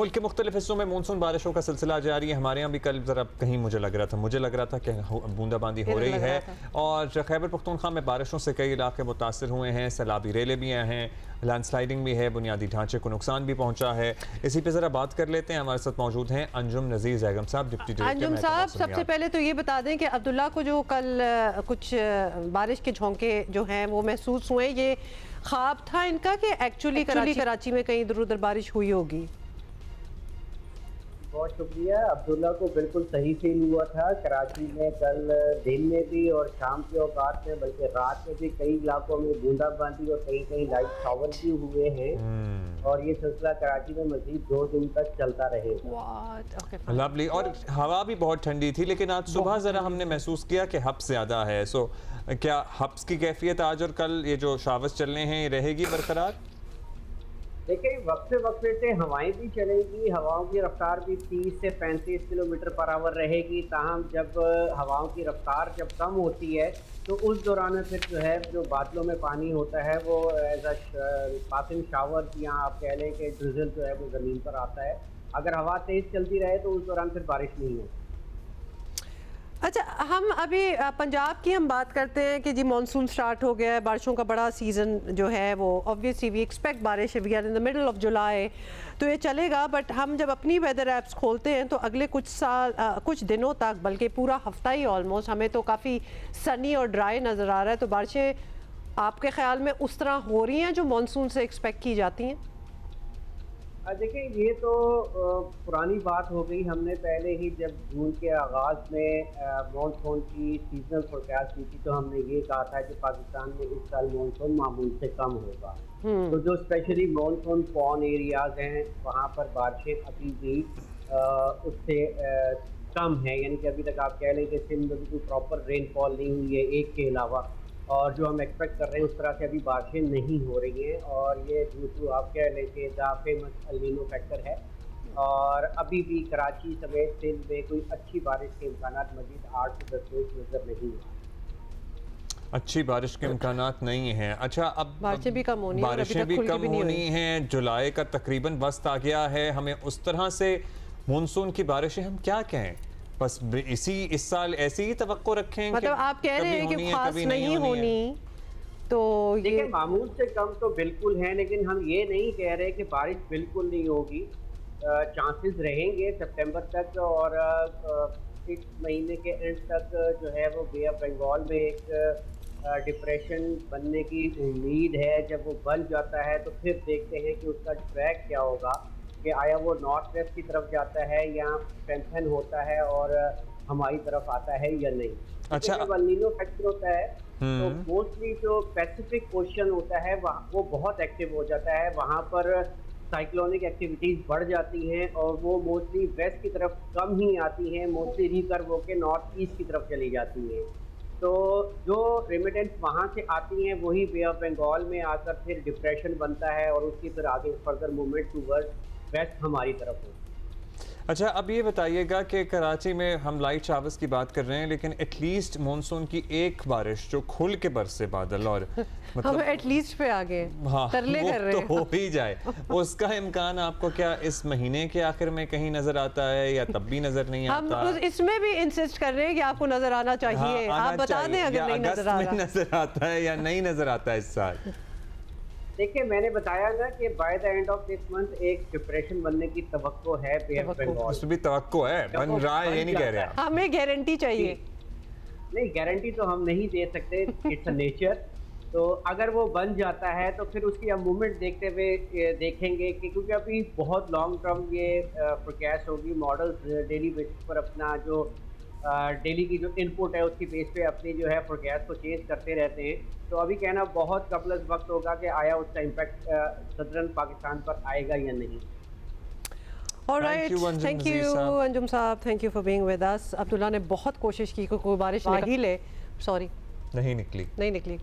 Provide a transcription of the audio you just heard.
मुल्क के मुख्तलिफ हिस्सों में मानसून बारिशों का सिलसिला जारी है। हमारे यहाँ भी कल ज़रा कहीं मुझे लग रहा था कि बूंदाबांदी हो रही है और खैबर पख्तूनख्वा में बारिशों से कई इलाके मुतासर हुए हैं। सैलाबी रेले भी आए हैं, लैंडस्लाइडिंग भी है, बुनियादी ढांचे को नुकसान भी पहुंचा है। इसी पे ज़रा बात कर लेते हैं। हमारे साथ मौजूद हैं अंजुम नज़ीर जैगम साहब, डिप्टी डायरेक्टर। अंजुम साहब, सबसे पहले तो ये बता दें कि अब्दुल्ला को जो कल कुछ बारिश के झोंके जो हैं वो महसूस हुए, ये ख्वाब था इनका कि एक्चुअली कराची में कहीं इधर उधर बारिश हुई होगी? बहुत शुक्रिया। अब्दुल्ला को बिल्कुल सही फील हुआ था। कराची में कल दिन में भी और शाम के औकात में, बल्कि रात में भी कई इलाकों में बूंदाबांदी और कहीं कहीं लाइट शावर भी हुए हैं और ये सिलसिला कराची में मजीद 2 दिन तक चलता रहेगा। लवली। और हवा भी बहुत ठंडी थी, लेकिन आज सुबह ज़रा हमने महसूस किया कि हब्स ज़्यादा है। सो क्या हब्स की कैफियत आज और कल ये जो शावर्स चलने हैं ये रहेगी बरकरार? देखिए, वक्फे से हवाएं भी चलेंगी, हवाओं की रफ्तार भी 30 से 35 किलोमीटर पर आवर रहेगी। ताहम जब हवाओं की रफ्तार जब कम होती है तो उस दौरान फिर जो है जो बादलों में पानी होता है वो एज अ पासिंग शावर या आप कह लें कि ड्रिजल जो है वो ज़मीन पर आता है। अगर हवा तेज़ चलती रहे तो उस दौरान फिर बारिश नहीं होती। अच्छा, हम अभी पंजाब की हम बात करते हैं कि जी मानसून स्टार्ट हो गया है, बारिशों का बड़ा सीज़न जो है वो obviously we expect baarish, we are in the middle of July तो ये चलेगा। बट हम जब अपनी वेदर ऐप्स खोलते हैं तो अगले कुछ दिनों तक, बल्कि पूरा हफ्ता ही ऑलमोस्ट, हमें तो काफ़ी सनी और ड्राई नज़र आ रहा है। तो बारिशें आपके ख्याल में उस तरह हो रही हैं जो मानसून से एक्सपेक्ट की जाती हैं? देखिए, ये तो पुरानी बात हो गई। हमने पहले ही जब जून के आगाज़ में मानसून की सीजनल फोरकास्ट की थी तो हमने ये कहा था कि पाकिस्तान में इस साल मानसून मामूल से कम होगा। तो जो स्पेशली मानसून पॉन एरियाज हैं वहाँ पर बारिशें अभी भी उससे कम है। यानी कि अभी तक आप कह लें कि सिंध में कोई प्रॉपर रेनफॉल नहीं हुई है एक के अलावा, और जो हम एक्सपेक्ट कर रहे हैं उस तरह से अभी बारिशें नहीं हो रही हैं। और ये ड्यू टू आप कह लें कि the famous El Nino factor है। और अभी भी कराची समेत सिंध में कोई अच्छी बारिश के इम्कान मजीद 8 से 10 रोज नजर नहीं है। अच्छी बारिश के इम्कानात नहीं हैं। अच्छा, अब बारिशें भी कम होनी हैं। जुलाई का तकरीबन वस्त आ गया है। हमें उस तरह से मानसून की बारिशें हम क्या कहें, बस इस साल ऐसी ही तवक्को रखें? मतलब आप कह रहे हैं कि खास नहीं होनी, तो देखिए मामूल से कम तो बिल्कुल है, लेकिन हम ये नहीं कह रहे कि बारिश बिल्कुल नहीं होगी। चांसेस रहेंगे सितंबर तक और इस महीने के एंड तक जो है वो बे ऑफ बंगाल में एक डिप्रेशन बनने की उम्मीद है। जब वो बन जाता है तो फिर देखते हैं कि उसका ट्रैक क्या होगा, कि आया वो नॉर्थ वेस्ट की तरफ जाता है या स्ट्रेंथन होता है और हमारी तरफ आता है या नहीं। अच्छा, जब एल नीनो फैक्टर होता है तो मोस्टली जो पैसिफिक ओशन होता है वो बहुत एक्टिव हो जाता है। वहाँ पर साइक्लोनिक एक्टिविटीज़ बढ़ जाती हैं और वो मोस्टली वेस्ट की तरफ कम ही आती हैं, मोस्टली रिकर्व होकर नॉर्थ ईस्ट की तरफ चली जाती हैं। तो जो रेमिटेंस वहाँ से आती हैं वही बे ऑफ बंगाल में आकर फिर डिप्रेशन बनता है और उसकी फिर आगे फर्दर मूवमेंट टूवर्ड वेस्ट हमारी तरफ हो। अच्छा, अब ये बताइएगा कि कराची में हम लाइट शावर्स की बात कर रहे हैं, लेकिन एटलीस्ट मानसून की एक बारिश जो खुल के बरसे बादल और मतलब हम एटलीस्ट पे आ गए, हाँ, तरले कर रहे हैं, तो हो ही जाए, उसका इम्कान आपको क्या इस महीने के आखिर में कहीं नजर आता है या तब भी नजर नहीं आता? हम इसमें भी इंसिस्ट कर रहे हैं कि आपको नजर आना चाहिए। हाँ, आप बता दें अगर नहीं नजर आ रहा, नजर आता है या नहीं नजर आता है इस साल। देखिए, मैंने बताया ना कि by the end of this month एक डिप्रेशन बनने की तवक्को है बे ऑफ बंगाल। उसमें भी तवक्को है, बन रहा है ये नहीं कह रहे, हमें गारंटी चाहिए। नहीं, गारंटी तो हम नहीं दे सकते, इट्स अ नेचर। तो अगर वो बन जाता है तो फिर उसकी हम मूवमेंट देखते हुए देखेंगे कि क्योंकि अभी बहुत लॉन्ग टर्म ये फोरकास्ट होगी। मॉडल्स डेली बेसिस पर अपना जो डेली की जो इनपुट है उसकी बेस पे अपनी जो है फोरकास्ट को चेंज करते रहते हैं। तो अभी कहना बहुत कबल वक्त होगा कि आया उसका इम्पैक्ट सदरन पाकिस्तान पर आएगा या नहीं। ऑलराइट, थैंक यू अंजुम साहब, thank you for being with us. Abdullah ने बहुत कोशिश की कि कोई बारिश नहीं ले, सॉरी नहीं निकली।